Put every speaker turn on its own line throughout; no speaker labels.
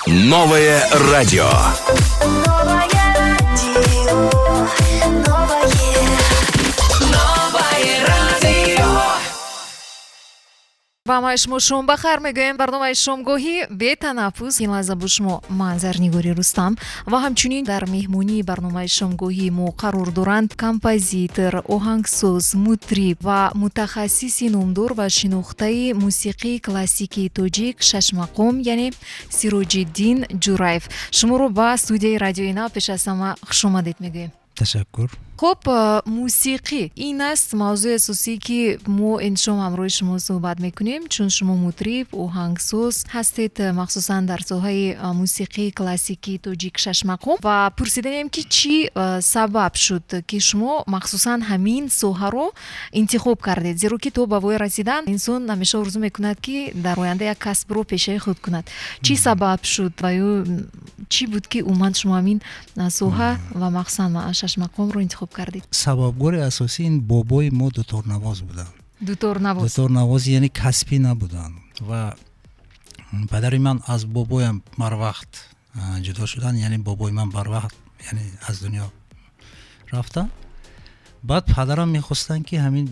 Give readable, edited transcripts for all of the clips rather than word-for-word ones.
Новое радио.
Новое радио, новое радио.
ба ма шумо шом бахар мегӯем. барномаи шомгоҳӣ бетанаффус ин лаҳза бо шумо манзарнигори Рустам ва ҳамчунин дар меҳмонии барномаи шомгоҳӣ мо қарор доранд композитор, оҳангсоз, мутриб ва мутахассиси номдор ва шинохтаи мусиқии классикии тоҷик шашмақом яъне Сироҷиддин Ҷураев. Шуморо ба студияи радиои Нав пеш аз ҳама хушомадед мегӯем.
Ташаккур.
хуб, мусиқӣ ин аст мавзӯи асосие ки мо иншом ҳамроҳи шумо суҳбат мекунем, чун шумо мутриб, оҳангсоз ҳастед, махсусан дар соҳаи мусиқии классикии тоҷик шашмақом, ва пурсидаем ки чӣ сабаб шуд ки шумо махсусан ҳамин соҳаро интихоб кардед, зеро ки то ба вой расидан инсон ҳамеша орзу мекунад ки дар оянда як касбро пешаи худ кунад. Чӣ сабаб шуд ва ё чӣ буд ки умуман шумо ҳамин соҳа ва махсусан шашмақомро интихоб кардед?
Сабабгори асосӣ ин бобои мо дуторнавоз буданд.
Дуторнавоз
Дуторнавоз яъне касбӣ набуданд ва падари ман аз бобоям барвақт ҷудо шуданд, яъне бобои ман барвақт яъне аз дунё рафтанд. Баъд падарам мехостанд ки ҳамин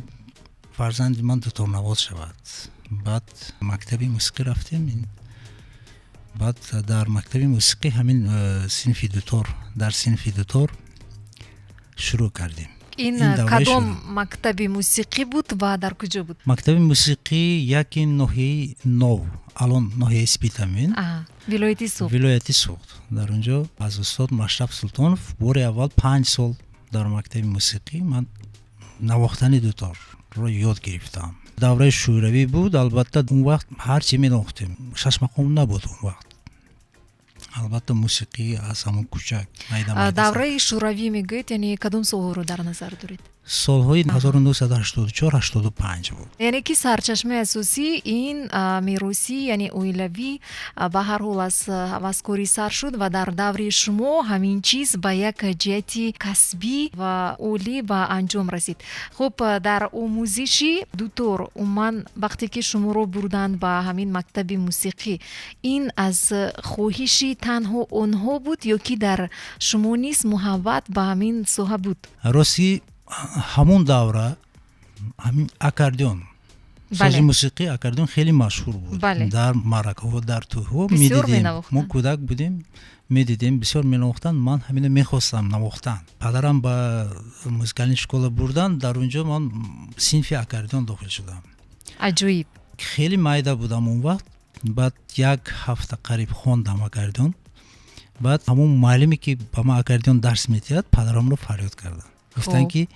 фарзанди ман дуторнавоз шавад. Баъд мактаби мусиқӣ рафтем. Баъд дар мактаби мусиқӣ ҳамин синфи дутор дар синфи дутор шурӯъ кардем.
ин
давраи
кадом
шурӯъ.
мактаби мусиқӣ буд ва дар куҷо буд?
Мактаби мусиқӣ яки ноҳияи Нов, алон ноҳияи Спитамин,
вилояти Суғд.
вилояти Суғд. Дар онҷо аз устод Машраф Султонов бори аввал 5 сол дар мактаби мусиқӣ ман навохтани дуторро ёд гирифтам. Давраи шӯравӣ буд, албатта он вақт ҳар чӣ менавохтем. Шашмақом набуд он вақт. Албатта мусиқӣ аз ҳамон кӯчак майда
давраи шӯравӣ мегӯед, яъне кадом солҳоро дар назар доред?
солҳои 1984-85 буд.
яъне ки сарчашмаи асосӣ ин меросӣ яъне оилавӣ ба ҳар ҳол аз ҳаваскорӣ сар шуд ва дар даври шумо ҳамин чиз ба як ҷиҳати касбӣ ва олӣ ба анҷом расид. хуб, дар омӯзиши дутор умуман вақте ки шуморо бурданд ба ҳамин мактаби мусиқӣ, ин аз хоҳиши танҳо онҳо буд ё ки дар шумо низ муҳаббат ба ҳамин соҳа буд?
Рости ҳамон давра ҳамин аккордеон, сози мусиқӣ аккордеон хеле машҳур буд.
Бале.
Дар маъракаҳо, дар тӯйҳо
Бисёр
медидем.
менавохтанд.
Мо кӯдак будем, медидем бисёр менавохтанд. Ман ҳамина мехостам навохтан. Падарам ба музикални школа бурданд, дар онҷо ман синфи аккордеон дохил шудам.
аҷоиб.
Хеле майда будам он вақт. Баъд як ҳафта қариб хондам аккордеон. Баъд ҳамон муаллиме ки ба ман аккордеон дарс медиҳад, падарамро фарёд карданд. Гуфтанд ки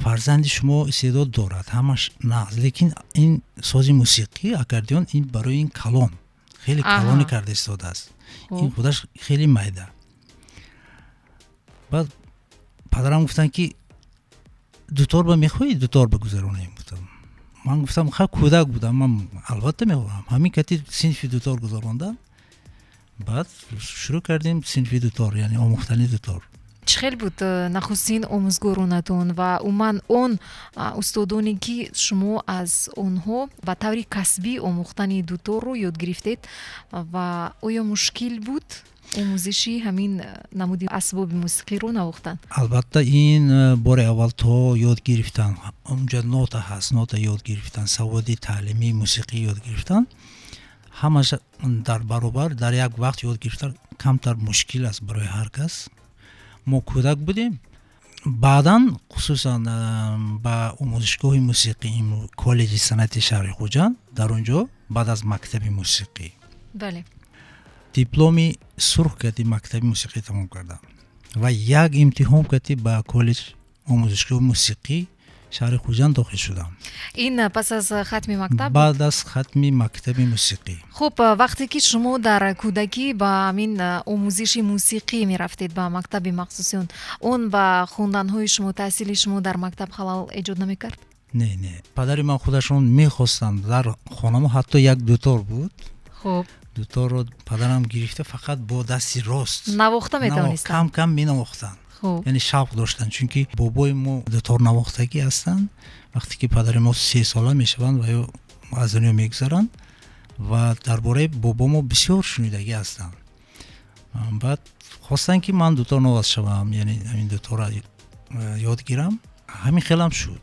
фарзанди шумо истеъдод дорад, ҳамаш нағз, лекин ин сози мусиқӣ аккордеон ин барои ин калон, хеле калоне карда истодааст. Ин худаш хеле майда. Баъд падарам гуфтанд ки дутор ба мехоҳӣ дутор бигузаронем? Гуфтам. Ман гуфтам ха кӯдак будам, ман албатта мехоҳам. Ҳамин кати синфи дутор гузарондам. Баъд шурӯъ кардем синфи дутор, яъне омӯхтани дутор.
чӣ хел буд нахустин омӯзгоронатон ва умуман он устодоне ки шумо аз онҳо ба таври касбӣ омӯхтани дуторро ёд гирифтед ва оё мушкил буд омӯзиши ҳамин намуди асбоби мусиқиро навохтан?
Албатта ин бори аввал то ёд гирифтан, онҷа нота ҳаст, нота ёд гирифтан, саводи таълимӣ, мусиқӣ ёд гирифтан, ҳамаш дар баробар дар як вақт ёд гирифтан камтар мушкил аст барои ҳар кас. Мо кӯдак будем. Баъдан хусусан ба омӯзишгоҳи мусиқӣ коллеҷи санъати шаҳри Хуҷанд, дар онҷо баъд аз мактаби мусиқӣ
бале,
дипломи сурх кати мактаби мусиқӣ тамом кардам ва як имтиҳон кати ба коллеҷ омӯзишгоҳи мусиқӣ шаҳри Хуҷанд дохил шудам.
ин пас аз хатми мактаб?
баъд аз хатми мактаби мусиқӣ.
хуб, вақте ки шумо дар кӯдакӣ ба ҳамин омӯзиши мусиқӣ мерафтед ба мактаби махсусиён, он ба хонданҳои шумо, таҳсили шумо дар мактаб халал эҷод намекард?
Не, падари ман худашон мехостанд. Дар хонамо ҳатто як дутор буд.
хуб,
дуторро падарам гирифта фақат бо дасти рост
навохта метавонистанд?
кам менавохтанд.
хуб,
яъне шавқ доштанд, чунки бобои мо дутор навохтагӣ ҳастанд. вақте ки падари мо 3 сола мешаванд ва ё аз дунё мегузаранд ва дар бораи бобомо бисёр шунидагӣ ҳастанд. баъд хостан ки ман дутор новаз шавам, яъне ҳамин дутора ёд гирам. ҳамин хелам шуд.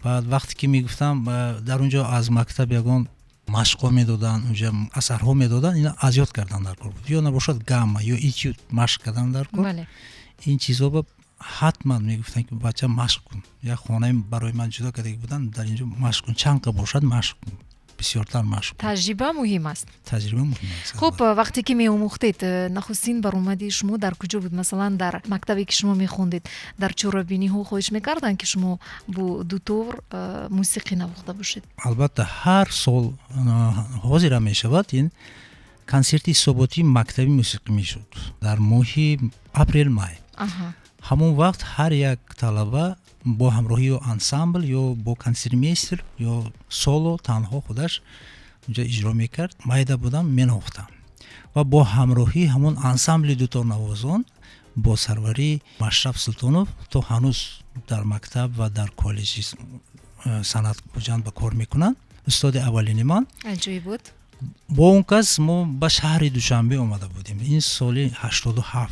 баъд вақте ки мегуфтам дар он ҷо аз мактаб ягон машқҳо медоданд, унҷа асарҳо медоданд, ина аз ёд кардан дар кор буд. ё набошад гамма ё этюд машқ кардан дар кор.
бале
ин чизҳо ба ҳатман мегуфтанд ки бача машқ кун. як хонаи барои ман ҷудо кардаги буданд, дар ин ҷо машқ кун, чанд қа бошад машқ кун, бисёртар машқ кун.
таҷриба муҳим аст.
таҷриба муҳим аст.
хуб, вақте ки меомӯхтед, нахустин баромади шумо дар куҷо буд? Масалан дар мактабе ки шумо мехондед, дар чорабиниҳо хоҳиш мекарданд ки шумо бо дутор мусиқӣ навохта бошед?
албатта ҳар сол ҳозира мешавад ин консерти ҳисоботии мактаби мусиқӣ мешуд дар моҳи апрел-май.
Аҳа.
ҳамон вақт ҳар як талаба бо ҳамроҳии ё ансамбл ё бо консертмейстер ё соло танҳо худаш унҷа иҷро мекард. майда будам менохтам ва бо ҳамроҳии ҳамон ансамбли дуторнавозон бо сарварии Машраф Султонов то ҳанӯз дар мактаб ва дар коллеҷи санъат буҷанд ба кор мекунанд. устоди аввалини ман.
аҷоиб буд.
бо он кас мо ба шаҳри Душанбе омада будем. ин соли 87.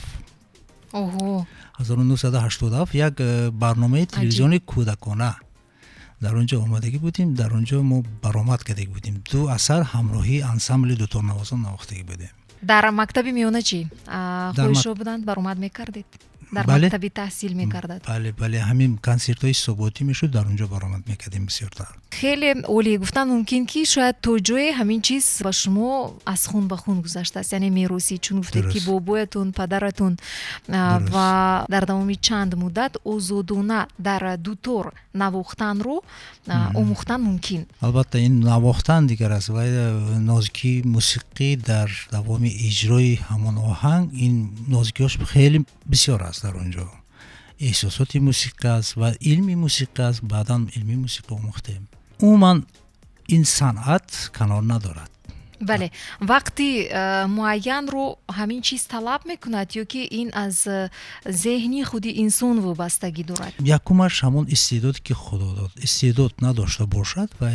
оҳо
1987 як барномаи телевизиони кӯдакона дар он ҷо омадагӣ будем. дар он ҷо мо баромад кардагӣ будем. ду асар ҳамроҳии ансамбли дуторнавозон навохтагӣ будем.
дар мактаби миёна чӣ хоҳишҳо буданд? баромад мекардед? дар
бале.
мактаби таҳсил мекардад?
бале ҳамин консертҳои ҳисоботӣ мешуд, дар он ҷо баромад мекардем бисёртар.
хеле олӣ. гуфтан мумкин ки шояд то ҷое ҳамин чиз ба шумо аз хун ба хун гузаштааст, яъне меросӣ, чун гуфтед ки бобоятон, падаратон ва дар давоми чанд муддат озодона дар дутор навохтанро омӯхтан мумкин.
албатта ин навохтан дигар аст, вай нозикии мусиқӣ дар давоми иҷрои ҳамон оҳанг, ин нозикиҳош хеле бисёр аст. дар он ҷо эҳсосоти мусиқа аст ва илми мусиқа аст. баъдан илми мусиқа омӯхтем. умуман ин санъат канор надорад.
бале, вақти муайянро ҳамин чиз талаб мекунад ё ки ин аз зеҳни худи инсон вобастагӣ дорад?
якумаш ҳамон истеъдоде ки худо дод. истеъдод надошта бошад ва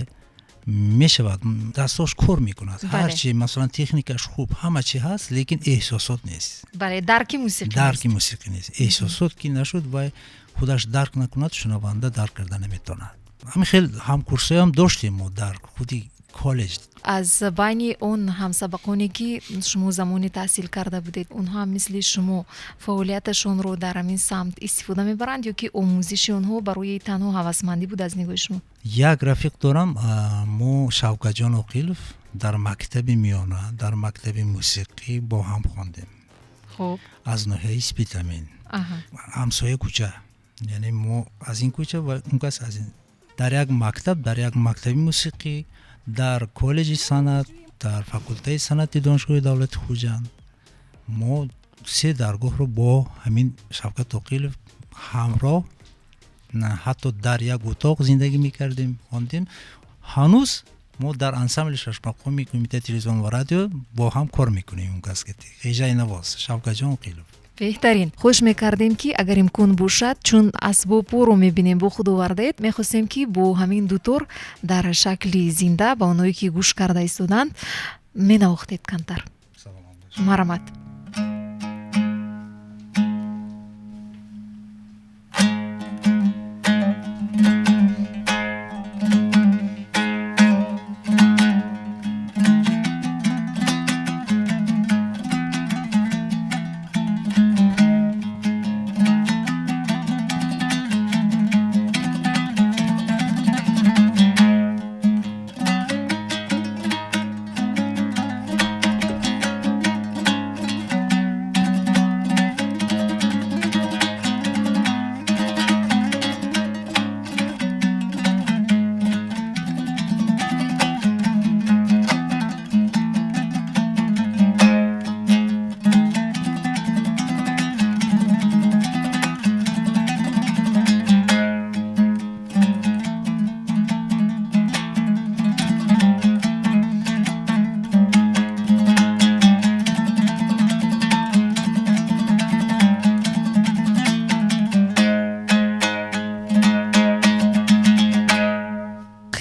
мешавад, дастош кор мекунад. ҳарчи масалан техникаш хуб, ҳама чи ҳаст, лекин эҳсосот нест.
бале, дарки мусиқӣ
дарки мусиқӣ нест. эҳсосот ки нашуд вай худаш дарк накунад, шунаванда дарк карда наметавонад. ҳамин хел ҳамкурсоям доштем мо дар худи коллеҷ.
аз байни он ҳамсабақоне ки шумо замоне таҳсил карда будед, онҳо ҳам мисли шумо фаъолияташонро дар ҳамин самт истифода мебаранд ё ки омӯзиши онҳо барои танҳо ҳавасмандӣ буд аз нигоҳи шумо? як
рафиқ дорам, мо Шавкатҷон Оқилов дар мактаби миёна, дар мактаби мусиқӣ бо ҳам хондем.
хуб,
аз ноҳияи Спитамин, ҳамсоя кӯча, яъне мо аз ин кӯча ва он кас аз ин. дар як мактаб, дар як мактаби мусиқӣ, дар коллеҷи санъат, дар факултаи санъати донишгоҳи давлати Хуҷанд мо се даргоҳро бо ҳамин Шавкат Оқилов ҳамроҳ, ҳатто дар як утоқ зиндагӣ мекардем, хондем. ҳанӯз мо дар ансамбли шашмақоми Кумитаи телевизион ва радио бо ҳам кор мекунем. он кас ки Хежаи Навоз, Шавкатҷон Оқилов. беҳтарин.
хоҳиш мекардем ки агар имкон бошад, чун асбобҳоро мебинем бо худ овардаед, мехостем ки бо ҳамин дутор дар шакли зинда ба онҳое ки гӯш карда истоданд менавохтед камтар. марамат.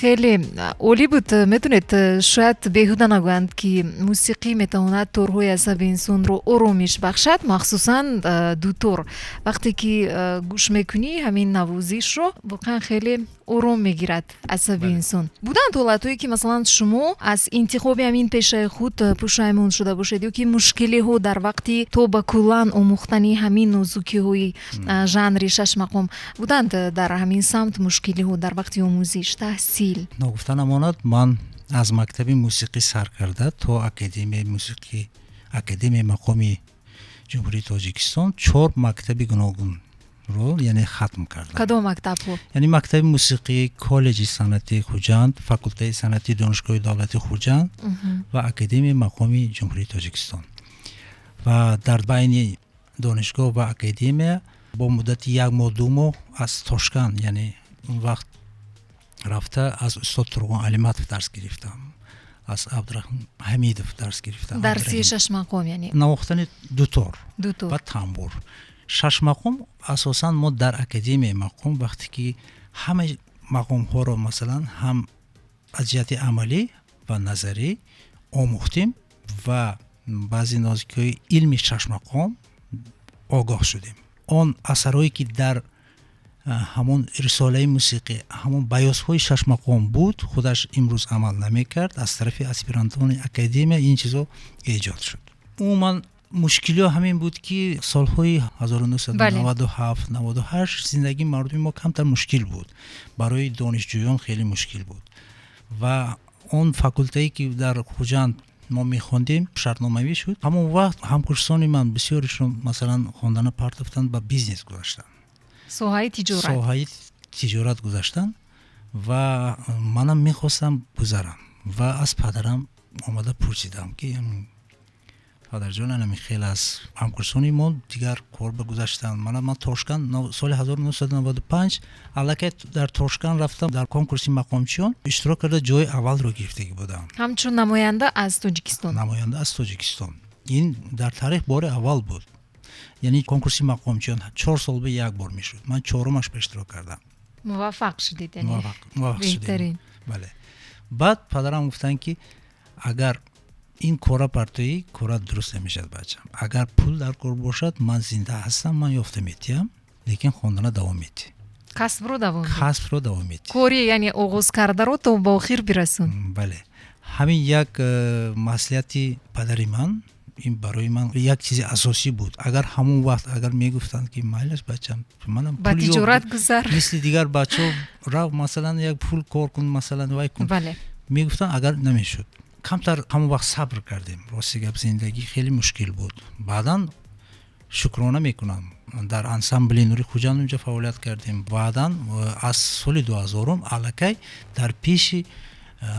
خیلی عالی بود. میدونید شاید بهوده نگویند که موسیقی میتواند طورهای عصبی انسان رو آرامش بخشد، مخصوصا دو طور. وقتی که گوش میکنی همین نوازش رو واقعا خیلی آرام میگیرد عصبی انسان. بودن دولتایی که مثلا شما از انتخاب همین پیشه خود پشیمون شده باشید یا که مشکلی ها در وقتی تو با کلان آموختنی همین نازکی های ژانر شش مقام بودند در همین سمت مشکلی ها در وقتی آموزش تحصیل؟
نگفتن امانت، من از مکتب موسیقی سر کرده تا اکادمی موسیقی اکادمی مقامی جمهوری تاجیکستان 4 مکتب گوناگون رو یعنی ختم کردم.
کدام مکتب ها؟
یعنی مکتب موسیقی کالج صنعتی خوجند، فاکولته صنعتی دانشگاه دولتی خوجند و اکادمی مقامی جمهوری تاجیکستان. و در بین دانشگاه و اکادمی با مدت 1 ماه 2 ماه از تاشکند، یعنی اون وقت رفته از استاد ترغان علیمتov درس گرفتم، از عبدالرحمن حمیدov درس گرفتم.
درسی شش مقام یعنی
نواختن دوتار
دوتار
و تنبور. 6 مقام اساسا ما در اکادمی مقام وقتی که همه مقام ها رو مثلا هم از جهت عملی و نظری آموختیم و بعضی نازکی علمی 6 مقام آگاه شدیم. آن اثرهایی که در همون رساله موسیقی همون بیاس های 6 مقام بود خودش امروز عمل نمی کرد، از طرف اسپیرانتان اکادمی این چیزا ایجاد شد. عموما مشکلی همین بود که سالهای 1997 98 زندگی مردم ما کمتر مشکل بود، برای دانشجویان خیلی مشکل بود و اون فاکولته‌ای که در خوجند ما میخوندیم شرطنامه‌ای شد. همون وقت همکورسان من بسیارشون مثلا خواندن پرتفتن به بیزنس گذاشتن،
سوهای
تجارت گذاشتن و منم میخواستم گذارم و از پدرم آمده پرسیدم که پدر جان خیلی از همکورسانی ما دیگر کار بگذاشتن. من تاشکند سال 1995 الکی در تاشکند رفتم، در کنکورس مقامچیان اشتراک کرده، جای اول رو گرفته بودم
همچون نماینده از تاجیکستان. این در تاریخ بار اول بود، یعنی کنکورس مقامچیان 4 سال به 1 بار میشد. من 4مش به اشتراک کردم. موفق شدید یعنی
موفق
بهترین.
بله. بعد پدرم گفتن که اگر این کورا پرتویی کورا درست نمیشد بچم، اگر پول در کار باشد من زنده هستم، من یافته میتیم، لیکن خواندن دوام میتی،
کسب رو دوام میتی، کوری یعنی آغاز کرده رو تا با آخر برسون.
بله. همین یک مسئولیتی پدری من، این برای من یک چیز اساسی بود. اگر همون وقت اگر میگفتند که مایلش بچم منم
با تجارت گذار
مثل دیگر بچه را مثلا یک پول کار کن مثلا وای کن،
بله
میگفتن اگر نمیشد. کمتر همون وقت صبر کردیم. راستی گپ زندگی خیلی مشکل بود. بعداً شکرانه میکنم در انسامبل نوری خوجند اونجا فعالیت کردیم. بعداً از سال 2000 الکی در پیش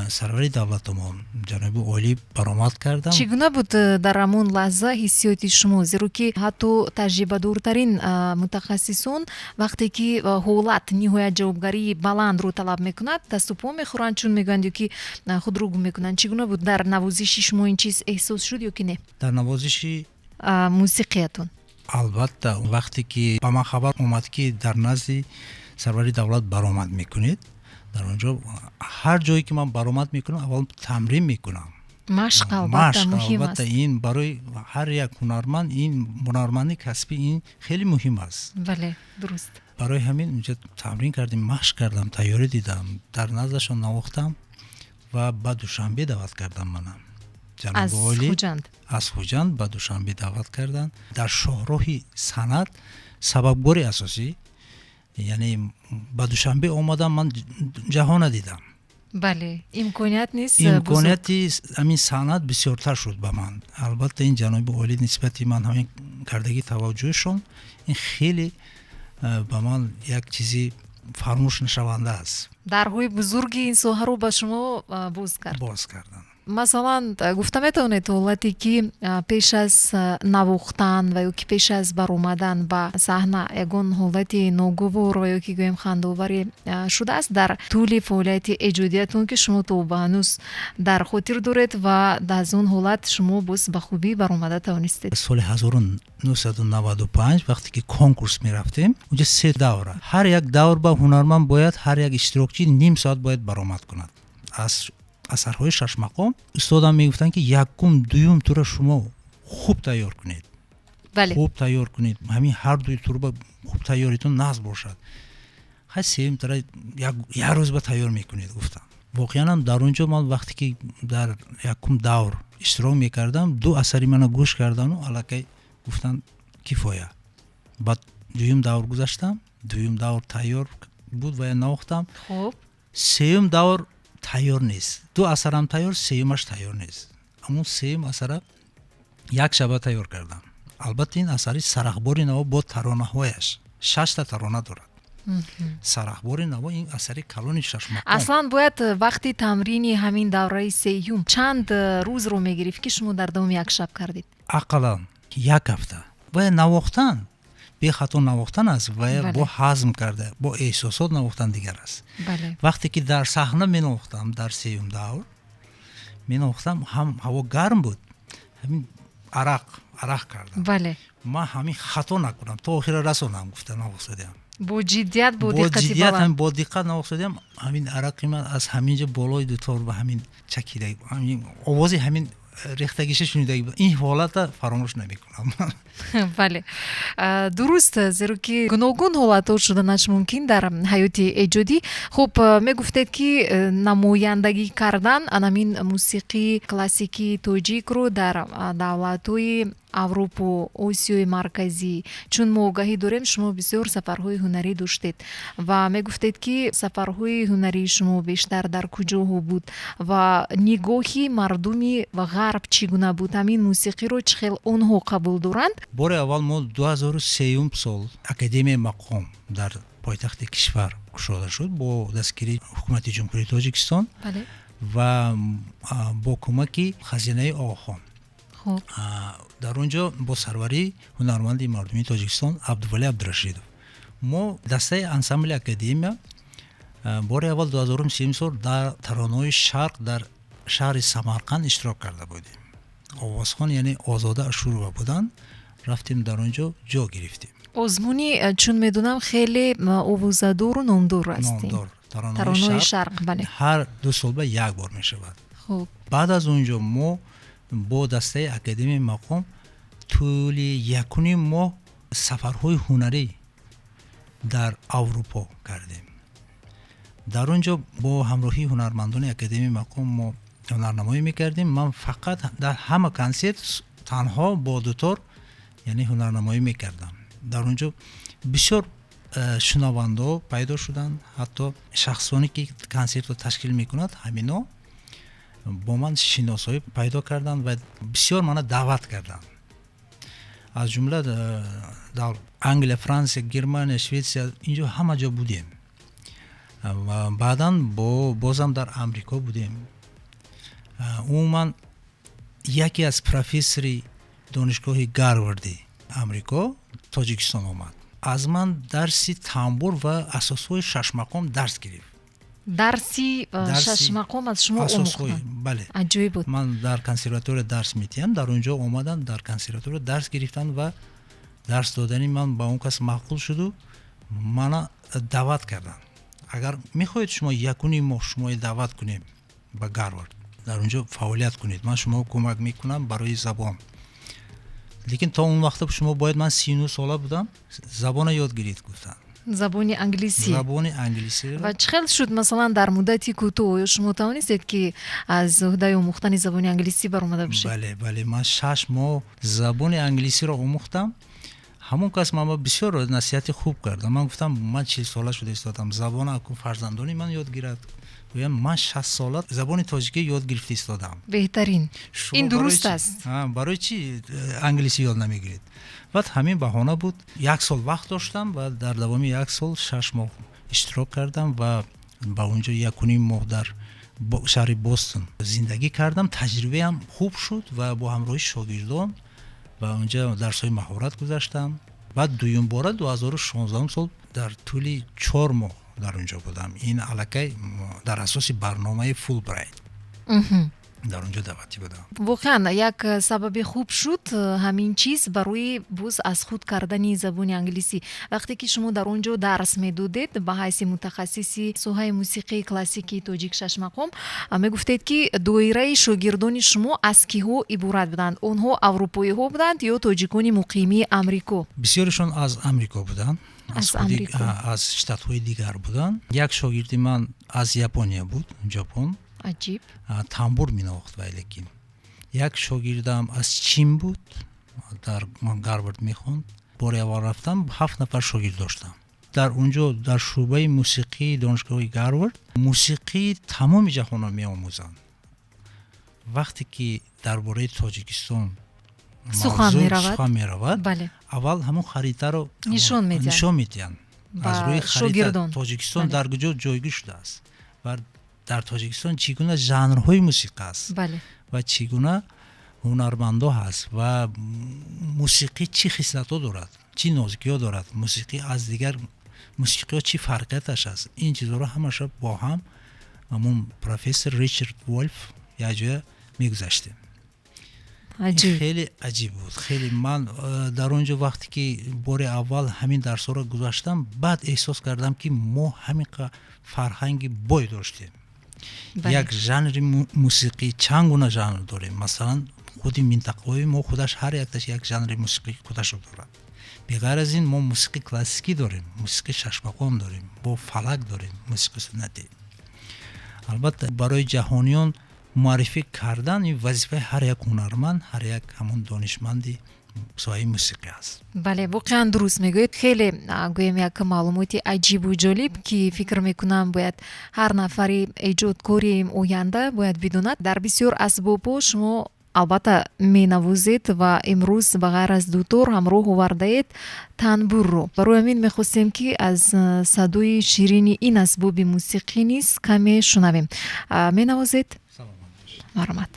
سروری دولتمان جناب عالی برآمد کردم.
چگونه بود در همون لحظه حسیات شما؟ زیرا که حتی تجربه دورترین متخصصون وقتی که حالت نهایت جوابگری بلند رو طلب میکند دست و پا میخورن، چون میگن که خود رو گم میکنن. چگونه بود در نوازش شما این چیز احساس شد یا که نه؟
در نوازش
موسیقیتون
البته وقتی که به من خبر اومد که در نزد سروری دولت برآمد میکنید، در اونجا هر جایی که من برآمد میکنم اول تمرین میکنم.
مشق البته مهم است.
این برای هر یک هنرمند، این هنرمندی کسبی این خیلی مهم است.
بله درست.
برای همین اونجا تمرین کردیم، مشق کردم، تیاری دیدم، در نزدشون نواختم و بعد دوشنبه دعوت کردم منم.
از خوجند.
از خوجند بعد دوشنبه دعوت کردن در شاهراه صنعت سبکبار اساسی، یعنی با دوشنبه اومدم. من جهان ندیدم.
بله امکانیت نیست.
امکانیتی همین صنعت بسیارتر شد به من. البته این جناب عالی نسبتی من همین کردگی توجهشون این خیلی به من یک چیزی فراموش نشونده است.
درهای بزرگی این ساحه رو با شما باز کردن. масалан гуфта метавонед ҳолате ки пеш аз навохтан ва ё ки пеш аз баромадан ба саҳна ягон ҳолати ноговор ва ё ки гӯем хандоваре шудааст дар тӯли фаъолияти эҷодиятон ки шумо то ба ҳанӯз дар хотир доред ва аз он ҳолат шумо боз ба хубӣ баромада тавонистед?
соли 1995 вақте ки конкурс мерафтем, унҷа 3 давра. Ҳар як давр ба ҳунарманд бояд ҳар як иштирокчӣ ним соат бояд баромад кунад. Аз асарҳои шашмақом устодам мегуфтанд ки якум, дуюм тура шумо хуб тайёр кунед.
Бале.
Хуб тайёр кунед. Ҳамин ҳар дуи турба хуб тайёритон нағз бошад. ҳай сеюм тура як рӯз ба тайёр мекунед гуфтам. воқеан дар онҷо ман вақте ки дар якум давр иштирок мекардам, 2 асари мана гӯш кардану аллакай гуфтанд кифоя. Баъд дуюм давр гузаштам, дуюм давр тайёр буд ва я навохтам.
Хуб.
Сеюм давр тайёр нест. 2 асарам тайёр, сеюмаш тайёр нест. Аммо сеюм асара як шаба тайёр кардам. албатта ин асари сарахбори наво бо таронаҳояш 6 та тарона дорад. сарахбори наво ин асари калони шашмақом.
аслан бояд вақти тамрини ҳамин давраи сеюм чанд рӯзро мегирифт ки шумо дар давоми як шаб кардед?
ақаллан як ҳафта. ва навохтан бехато навохтан аст ва бо ҳазм карда бо эҳсосот навохтан дигар аст.
Бале.
вақте ки дар саҳна менавохтам дар сеюм давр менавохтам, ҳам ҳаво гарм буд, ҳамин арақ кардам.
Бале.
ман ҳамин хато накунам то охира расонам гуфта навохтадам.
бо ҷиддият бо
бо
диққати
ҷиддият
баланд.
бо диққат навохтадам. ҳамин арақи ман аз ҳаминҷа болои дутор ба ҳамин чакидаги ҳамин овози ҳамин рехтагиша шунидаги буд. ин ҳолата фаромӯш намекунам.
бале. дуруст, зеро ки гуногун ҳолатҳо шуданаш мумкин дар ҳаёти эҷодӣ. хуб, мегуфтед ки намояндагӣ кардан анамин мусиқии классикии тоҷикро дар давлатҳои аврупу осиёи марказӣ, чун мо огаҳӣ дорем шумо бисёр сафарҳои ҳунарӣ доштед ва мегуфтед ки сафарҳои ҳунарии шумо бештар дар куҷоҳо буд ва нигоҳи мардуми ғарб чӣ гуна буд? ҳамин мусиқиро чӣ хел онҳо қабул доранд?
бори аввал мо 2003 сол академияи мақом дар пойтахти кишвар кушода шуд бо дастгирии ҳукумати ҷумҳурии Тоҷикистон ва бо кӯмаки хазинаи Оғохон. дар онҷо бо сарварии ҳунарманди мардумии Тоҷикистон Абдували Абдурашидов мо дастаи ансамбли академия бори аввал 2003 сол дар таронаҳои шарқ дар шаҳри Самарқанд иштирок карда будем. овозхон яъне Озода Ашурова буданд. рафтем дар онҷо ҷо гирифтем.
озмуни чун медонам хеле овозадору номдор аст.
номдор
таронаҳои шарқ. Бале.
ҳар 2 сол ба як бор мешавад.
хуб.
баъд аз онҷо мо бо дастаи академияи мақом тӯли якуни моҳ сафарҳои ҳунарӣ дар Аврупо кардем. дар онҷо бо ҳамроҳии ҳунармандони академияи мақом мо ҳунарнамоӣ мекардем. ман фақат дар ҳама консерт танҳо бо дутор яъне ҳунарнамоӣ мекардам. дар онҷо бисёр шунавандо пайдо шуданд. ҳатто шахсоне ки консертро ташкил мекунад ҳамино бо ман шиносоӣ пайдо карданд ва бисёр мана даъват карданд. аз ҷумла дар Англия, Франсия, Германия, Шветсия инҷо ҳама ҷо будем. ва баъдан бозам дар Амрико будем. умуман яке аз профессори донишгоҳи Гарварди Амрико Тоҷикистон омад. аз ман дарси тамбур ва асосҳои шашмақом дарс гирифт.
дарси шашмақом аз шумо омӯхтанд?
бале.
аҷоиб буд.
ман дар консерватория дарс метиҳам. дар онҷо омадан дар консерватория дарс гирифтанд ва дарс додани ман ба он кас маъқул шуду мана даъват карданд. агар мехоҳед шумо якуни моҳ шумои даъват кунем ба Гарвард, дар онҷо фаъолият кунед, ман шумо кӯмак мекунам барои забон. лекин то он вақта шумо бояд, ман 39 сола будам, забона ёд гиред гуфтанд.
забони англисӣ.
забони англисӣ.
ва чӣ хел шуд масалан дар муддати кӯтоҳ шумо тавонистед ки аз ӯҳдаи омӯхтани забони англисӣ баромада бошед?
бале, ман 6 моҳ забони англисиро омӯхтам. ҳамон кас ман бисёр насиҳати хуб кард. ман гуфтам ман 40 сола шуда истодам, забона аку фарзандони ман ёд гирад. гӯям ман 60 сола забони тоҷикӣ ёд гирифта истодам.
беҳтарин. ин дуруст аст.
барои чӣ англисӣ ёд намегиред? баъд ҳамин баҳона буд. 1 сол вақт доштам ва дар давоми 1 сол 6 моҳ иштирок кардам ва ба онҷо 1.5 моҳ дар شهر بوستون زندگی کردم. تجربه هم خوب شد و با همراهی شاگردان و اونجا درس‌های مهارت گذاشتم. بعد دویم بار 2016 سال در طول 4 ماه در اونجا بودم. این علاقه در اساس برنامه فول برایت در اونجا دعوتی بودم.
واقعا یک سبب خوب شد همین چیز برای بوز از خود کردن زبان انگلیسی. وقتی که شما در اونجا درس میدادید به حیث متخصصی سوهای موسیقی کلاسیکی تاجیک شش مقام، میگفتید که دایره شاگردان شما از کیها عبارت بودند؟ اونها اروپایی ها بودند یا تاجیکان مقیمی امریکا؟
بسیارشون از امریکا بودند. از شتات های دیگر بودند. یک شاگرد من از ژاپنیا بود، ژاپن.
عجیب.
تنبور می نواخت. ولی یک شاگردم از چین بود، در گاروارد می خوند. بار اول رفتم 7 نفر شاگرد داشتم. در اونجا در شعبه موسیقی دانشگاه گاروارد موسیقی تمام جهان می آموزند. وقتی که درباره تاجیکستان
سخن می
رود،
بله.
اول همون خریطه رو نشان میدن. از روی خریطه تاجیکستان در کجا جایگیر شده است و در تاجیکستان چگونه ژانرهای موسیقی است.
بله.
و چگونه هنرمندا هست و موسیقی چی خصلت‌ها دارد، چی نازکی‌ها دارد، موسیقی از دیگر موسیقی‌ها چی فرقیتش است. این چیزها رو همش با هم همون پروفسور ریچارد وولف یا جای میگذاشتیم. خیلی عجیب بود. خیلی من در اونجا وقتی که بار اول همین درس‌ها رو گذاشتم، بعد احساس کردم که ما همین فرهنگ بای داشتیم. یک ژانر موسیقی چند گونه ژانر داریم. مثلا خودی منطقه‌های ما خودش هر یک ژانر موسیقی خودش دارد. بغیر از این ما موسیقی کلاسیکی داریم، موسیقی شش مقام داریم، با فلک داریم، موسیقی سنتی. البته برای جهانیان معرفی کردن این وظیفه هر یک هنرمند، هر یک همون دانشمندی سوای موسیقی است.
بله واقعا درست میگوید. خیلی گویم یک معلوماتی عجیب و جالب که فکر میکنم باید هر نفری ایجادکاری آینده باید بداند. در بسیار اسباب شما البته می نوازید و امروز به غیر از دوتور همراه آورده اید تنبور رو. برای همین میخواستیم که از صدای شیرین این اسباب موسیقی نیست کمی شنویم. می نوازید؟ مرحمت.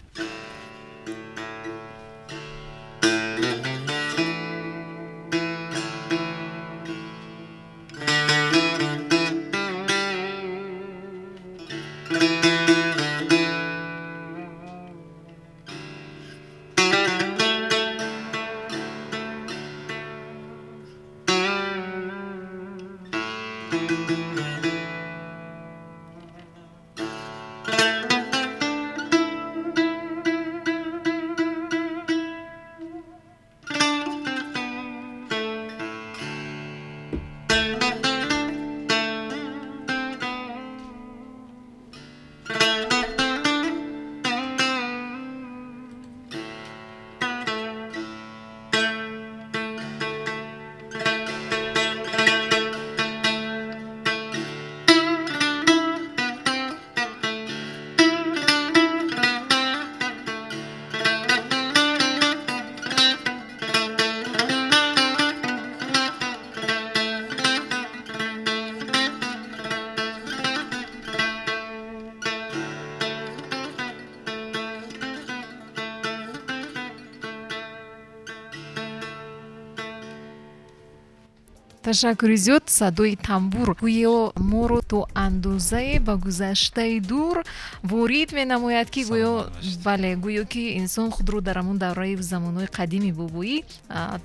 تشکر زیاد. صدای تنبور گویا ما رو تو اندازه با گذشته دور وارد می نماید که گویا بله گویا که انسان خود رو در همون دوره زمانهای قدیمی بابایی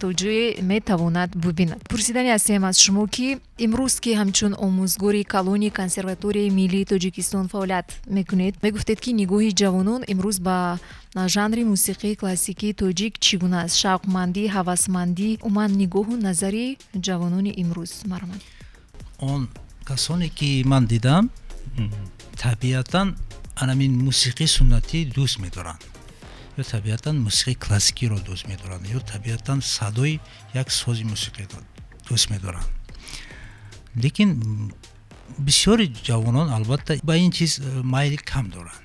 تا جای می تواند ببیند. پرسیدنی هستیم از شما که امروز که همچون آموزگاری کلونی کنسرواتوری ملی تاجیکستان فعالیت میکنید، میگفتید که نگاه جوانان امروز با ژانر موسیقی کلاسیکی تاجیک چگونه است؟ شوقمندی، هوسمندی، عموما نگاه و نظری جوانان امروز مرمن؟
اون کسانی که من دیدم طبیعتاً همین موسیقی سنتی دوست می‌دارند یا طبیعتاً موسیقی کلاسیکی رو دوست می‌دارند یا طبیعتاً صدای یک ساز موسیقی رو دوست می‌دارند. لیکن بسیاری جوانان البته با این چیز مایل کم دارند.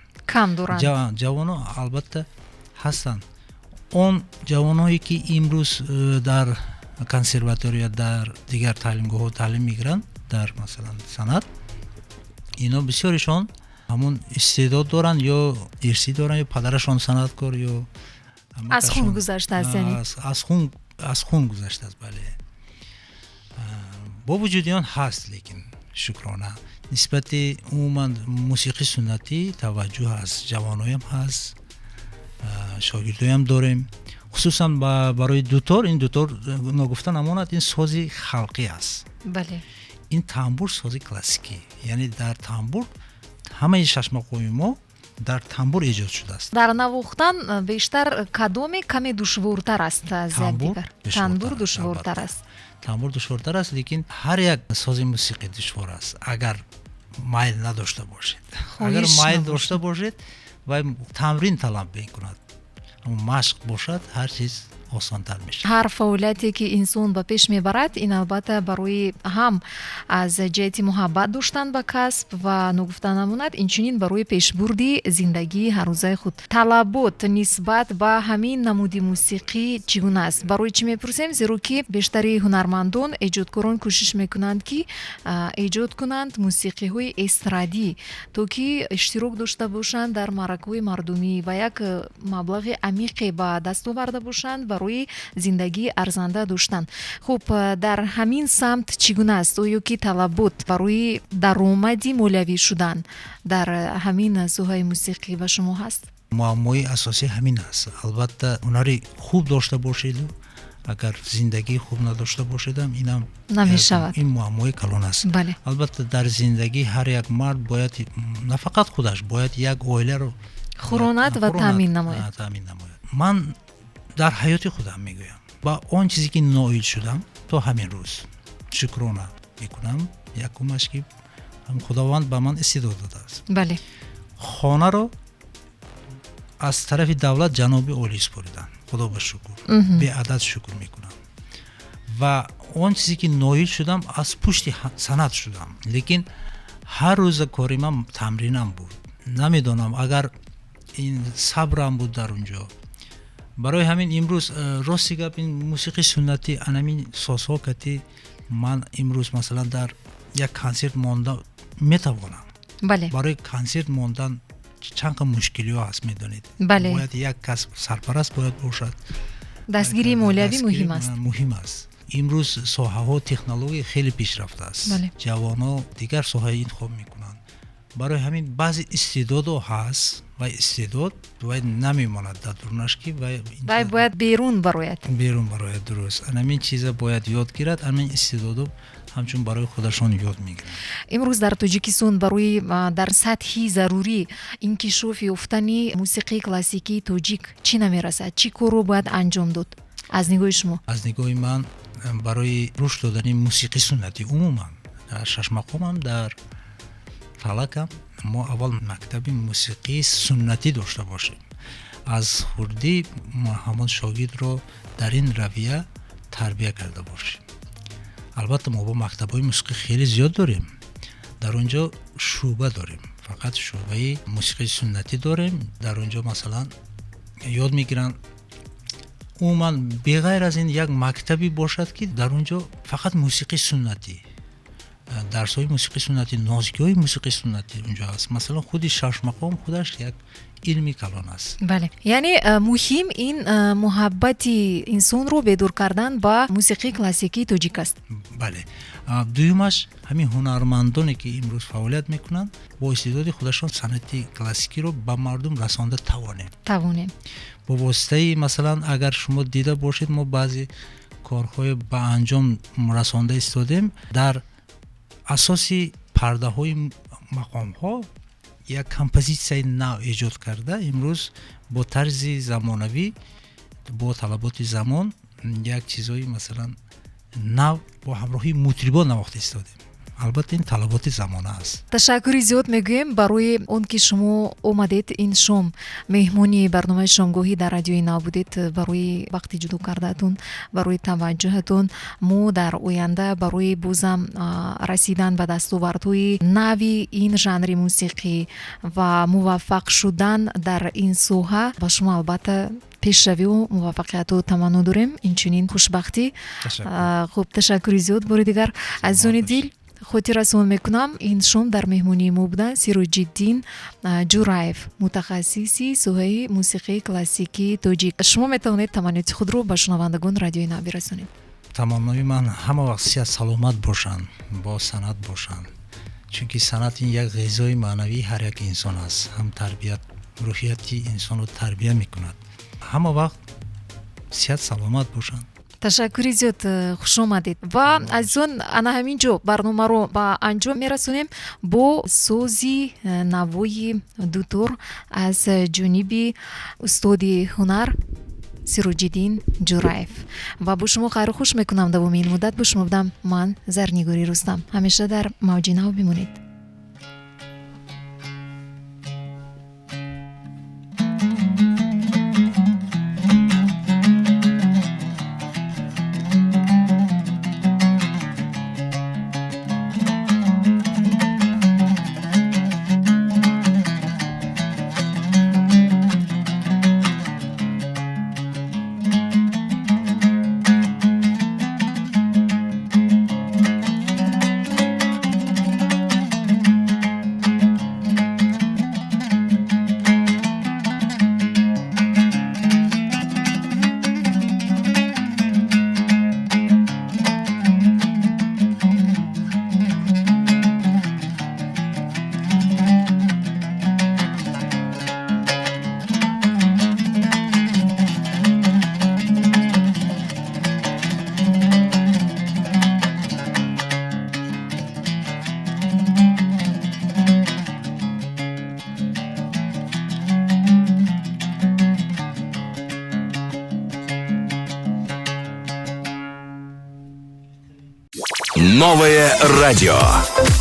جوانان البته هستند. اون جوانایی که امروز در کنسرواتوری یا در دیگر تعلیمگاه ها تعلیم میگیرند، در مثلا سنت، اینا بسیارشان ҳамон истеъдод доранд ё ирсӣ доранд ё падарашон санъаткор ё
аз хун гузаштааст яъне
аз хун гузаштааст. бале бо вуҷуди он ҳаст, лекин шукрона нисбати умуман мусиқи суннатӣ таваҷҷӯҳ ҳаст, ҷавоноям ҳаст, шогирдоям дорем. хусусан барои дутор, ин дутор ногуфта намонад, ин сози халқӣ аст.
бале
ин тамбур сози классикӣ, яъне дар тамбур ҳамаи шашмақҳои мо дар тамбур эҷод шудааст.
дар навохтан бештар кадоме каме душвортар аст аз якдигар? танбур душвортар аст.
тамбур душвортар аст, лекин ҳар як сози мусиқӣ душвор аст агар майл надошта бошед. агар майл дошта бошед ва тамрин талаб мекунад, машқ бошад, ҳар чиз осонтар мешавад.
ҳар фаъолияте ки инсон ба пеш мебарад, ин албатта барои ҳам аз ҷиҳати муҳаббат доштан ба касб ва ногуфта намонад, инчунин барои пешбурди зиндагии ҳаррӯзаи худ. Талабот нисбат ба ҳамин намуди мусиқӣ чӣ гуна аст? Барои чӣ мепурсем? Зеро ки бештари ҳунармандон, эҷодкорон кӯшиш мекунанд ки эҷод кунанд мусиқиҳои эстрадӣ, то ки иштирок дошта бошанд дар маъракаҳои мардумӣ ва як маблағи амиқе ба даст оварда бошанд барои зиндагии арзанда доштан. Хуб, дар ҳамин самт чӣ гуна аст? оё ки талабот барои даромади молиявӣ шудан дар ҳамин соҳаи мусиқӣ ба шумо ҳаст?
муаммои асосӣ ҳамин аст. албатта ҳунари хуб дошта бошеду агар зиндагии хуб надошта бошедам, инам
намешавад.
ин муаммои калон аст.
бале
албатта дар зиндагӣ ҳар як мард бояд на фақат худаш, бояд як оиларо
хуронад ва таъмин намояд.
ман дар ҳаёти худам мегӯям, ба он чизе ки ноил шудам то ҳамин рӯз шукрона мекунам. якумаш ки худованд ба ман истеъдод додааст.
бале
хонаро аз тарафи давлат ҷаноби олӣ супориданд. худо ба шукр, беадад шукр мекунам. ва он чизе ки ноил шудам, аз пушти санъат шудам. лекин ҳар рӯза кори ман тамринам буд. намедонам агар ин сабрам буд дар унҷо. барои ҳамин имрӯз рости гап, ин мусиқи суннатӣ анамин созҳо кати ман имрӯз масалан дар як консерт монда метавонам.
бале
барои консерт мондан чанд қа мушкилиҳо ҳаст, медонед.
бале
бояд як кас сарпараст бояд бошад.
дастгирии молиявӣ муҳим аст.
имрӯз соҳаҳо технология хеле пешрафтааст.
бале
ҷавонҳо дигар соҳа интихоб мекунанд. барои ҳамин баъзе истеъдодо ҳаст ва истеъдод вай намемонад дар дурнаш ки вай
бояд берун барояд.
дуруст. анамин чиза бояд ёд гирад, анамин истеъдодо ҳамчун барои худашон ёд мегиранд.
имрӯз дар Тоҷикистон барои дар сатҳи зарурӣ инкишоф ёфтани мусиқии классикии тоҷик чӣ намерасад? чӣ корро бояд анҷом дод аз нигоҳи шумо?
аз нигоҳи ман барои рушд додани мусиқи суннатӣ умуман дар Шашмақомам, дар Фалакам мо аввал мактаби мусиқии суннатӣ дошта бошем. аз хурдӣ ҳамон шогирдро дар ин равия тарбия карда бошем. албатта мо бо мактабҳои мусиқӣ хеле зиёд дорем. дар он ҷо шӯъба дорем, фақат шӯъбаи мусиқии суннатӣ дорем. дар он ҷо масалан ёд мегиранд. умуман беғайр аз ин як мактаби бошад ки дар он ҷо фақат мусиқии суннатӣ, дарсҳои мусиқии суннатӣ, нозикиҳои мусиқии суннатӣ унҷо аст. масалан худи Шашмақом худаш як илми калон аст.
бале, яъне муҳим ин муҳаббати инсонро бедор кардан ба мусиқии классикии тоҷик аст.
бале. дуюмаш ҳамин ҳунармандоне ки имрӯз фаъолият мекунанд, бо истеъдоди худашон санъати классикиро ба мардум расонда тавонем. бо воситаи масалан агар шумо дида бошед, мо баъзе корҳои ба анҷом расонда истодем. дар асоси пардаҳои мақомҳо як композитсияи нав эҷод карда, имрӯз бо тарзи замонавӣ, бо талаботи замон як чизҳои масалан нав бо ҳамроҳии мутрибон навохта истодем. албатта ин талаботи замона аст.
ташаккури зиёд мегӯем барои он ки шумо омадед ин шом меҳмони барномаи шомгоҳӣ дар радиои Нав будед. барои вақти ҷудо кардаатон, барои таваҷҷӯҳатон. мо дар оянда барои бозам расидан ба дастовардҳои нави ин жанри мусиқӣ ва муваффақ шудан дар ин соҳа ба шумо албатта пешравию муваффақияту таманно дорем. инчунин хушбахтӣ. хуб, ташаккури зиёд бори дигар. азизони дил, хотиррасон мекунам ин шом дар меҳмонии мо буданд Сироҷиддин Ҷураев, мутахассиси соҳаи мусиқии классикии тоҷик. Шумо метавонед таманниёти худро ба шунавандагон радиои Нав бирасонед?
таманнои ман ҳама вақт сиҳат саломат бошанд, бо санъат бошанд, чунки санъат ин як ғизои маънавии ҳар як инсон аст. ҳам тарбият рӯҳияти инсонро тарбия мекунад. ҳама вақт сиҳат саломат бошанд.
ташаккури зиёд, хуш омадед. Ва азизон, ана ҳамин ҷо барномаро ба анҷом мерасонем бо сози навои дутор аз ҷониби устоди ҳунар Сироҷиддин Ҷураев. Ва бо шумо хайру хуш мекунам. давоми ин муддат бо шумо будам ман, Зарнигори Рустам. ҳамеша дар мавҷи Нав бимонед.
Новое радио.